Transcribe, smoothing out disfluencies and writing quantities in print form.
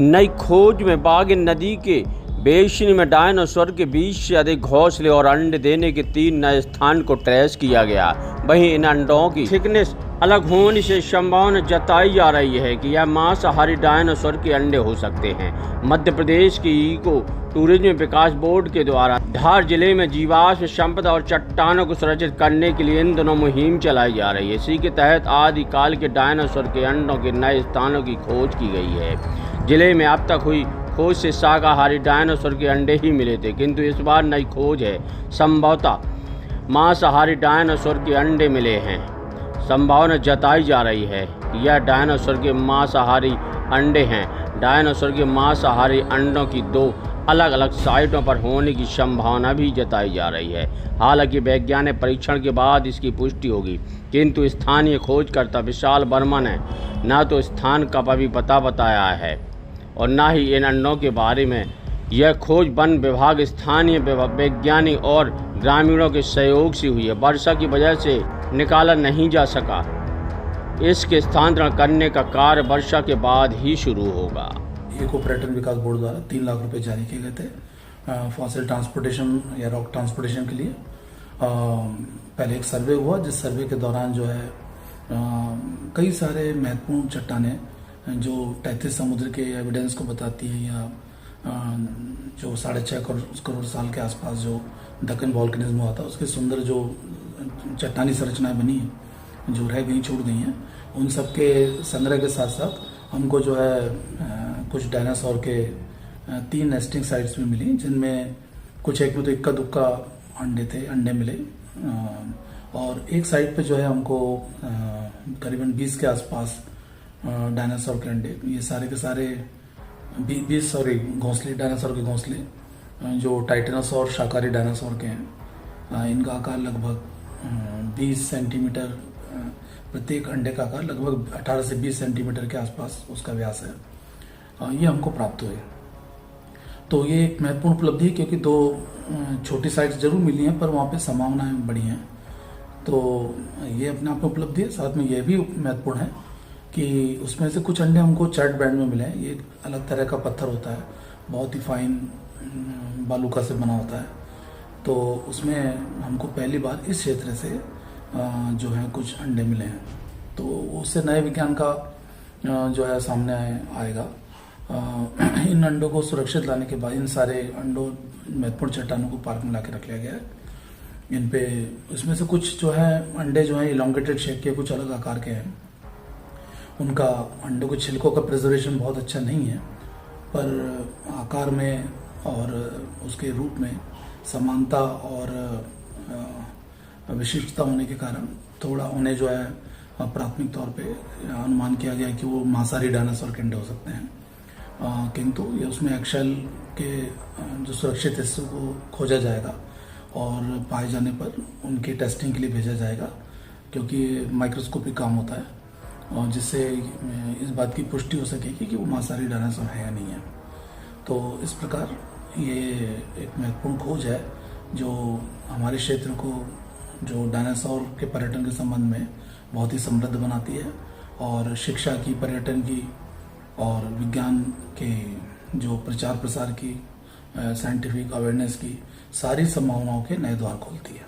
नई खोज में बाघ नदी के बेसिन में डायनासोर के 20 से अधिक घोंसले और अंडे देने के 3 नए स्थान को ट्रेस किया गया। वहीं इन अंडों की थिकनेस अलग होने से संभावना जताई जा रही है कि यह मांसाहारी डायनासोर के अंडे हो सकते हैं। मध्य प्रदेश की इको टूरिज्म विकास बोर्ड के द्वारा धार जिले में जीवाश्म संपदा और चट्टानों को सुरक्षित करने के लिए इन दिनों मुहिम चलाई जा रही है। इसी के तहत आदिकाल के डायनासोर के अंडों के नए स्थानों की खोज की गई है। जिले में अब तक हुई खोज से शाकाहारी डायनासोर के अंडे ही मिले थे, किंतु इस बार नई खोज है संभवतः मांसाहारी डायनासोर के अंडे मिले हैं। संभावना जताई जा रही है कि यह डायनासोर के मांसाहारी अंडे हैं। डायनासोर के मांसाहारी अंडों की 2 अलग अलग साइटों पर होने की संभावना भी जताई जा रही है। हालांकि वैज्ञानिक परीक्षण के बाद इसकी पुष्टि होगी, किंतु स्थानीय खोजकर्ता विशाल वर्मा ने न तो स्थान का अभी पता बताया है और न ही इन अंडों के बारे में। यह खोज वन विभाग, स्थानीय वैज्ञानिक और ग्रामीणों के सहयोग से हुई है। वर्षा की वजह से निकाला नहीं जा सका। इसके स्थानांतरण करने का कार्य वर्षा के बाद ही शुरू होगा। इको पर्यटन विकास बोर्ड द्वारा 3 लाख रुपए जारी किए गए थे फॉसिल ट्रांसपोर्टेशन या रॉक ट्रांसपोर्टेशन के लिए। पहले एक सर्वे हुआ, जिस सर्वे के दौरान जो है कई सारे महत्वपूर्ण चट्टानें जो 33 समुद्र के एविडेंस को बताती है, या जो 6.5 करोड़ साल के आसपास जो दक्कन वॉल्केनिज्म हुआ था, उसके सुंदर जो चट्टानी संरचनाएं बनी हैं, जो रह गई, छूट गई हैं, उन सब के संग्रह के साथ साथ हमको जो है कुछ डायनासोर के 3 नेस्टिंग साइट्स भी मिली, जिनमें कुछ एक में तो इक्का दुक्का अंडे मिले, और एक साइट पे जो है हमको करीबन 20 के आसपास डायनासोर के अंडे, ये सारे के सारे 20 घोंसले, डायनासोर के घोंसले जो टाइटेनोसॉर शाकाहारी डायनासोर के हैं। इनका आकार लगभग 20 सेंटीमीटर, प्रत्येक अंडे का आकार लगभग 18 से 20 सेंटीमीटर के आसपास उसका व्यास है। ये हमको प्राप्त हुए, तो ये एक महत्वपूर्ण उपलब्धि है, क्योंकि 2 छोटी साइट्स जरूर मिली हैं, पर वहाँ पे संभावनाएं बड़ी हैं। तो ये अपने आप में उपलब्धि है। साथ में यह भी महत्वपूर्ण है कि उसमें से कुछ अंडे हमको चर्ट बैंड में मिले हैं। ये एक अलग तरह का पत्थर होता है, बहुत ही फाइन बालूका से बना होता है। तो उसमें हमको पहली बार इस क्षेत्र से जो है कुछ अंडे मिले हैं, तो उससे नए विज्ञान का जो है सामने आएगा। इन अंडों को सुरक्षित लाने के बाद इन सारे अंडों, महत्वपूर्ण चट्टानों को पार्क में ला के रख लिया गया है। इन पे इसमें से कुछ जो है अंडे जो है इलोंगेटेड शेप के, कुछ अलग आकार के हैं। उनका अंडों के छिलकों का प्रिजर्वेशन बहुत अच्छा नहीं है, पर आकार में और उसके रूप में समानता और विशिष्टता होने के कारण थोड़ा उन्हें जो है प्राथमिक तौर पे अनुमान किया गया कि वो मांसाहारी डायनासोर के अंडे हो सकते हैं। किंतु ये उसमें एक्शेल के जो सुरक्षित हिस्सों को खोजा जाएगा और पाए जाने पर उनकी टेस्टिंग के लिए भेजा जाएगा, क्योंकि माइक्रोस्कोपिक काम होता है, और जिससे इस बात की पुष्टि हो सकेगी कि वो मांसाहारी डायनासोर है या नहीं है। तो इस प्रकार ये एक महत्वपूर्ण खोज है जो हमारे क्षेत्र को, जो डायनासोर के पर्यटन के संबंध में बहुत ही समृद्ध बनाती है, और शिक्षा की, पर्यटन की और विज्ञान के जो प्रचार प्रसार की, साइंटिफिक अवेयरनेस की सारी संभावनाओं के नए द्वार खोलती है।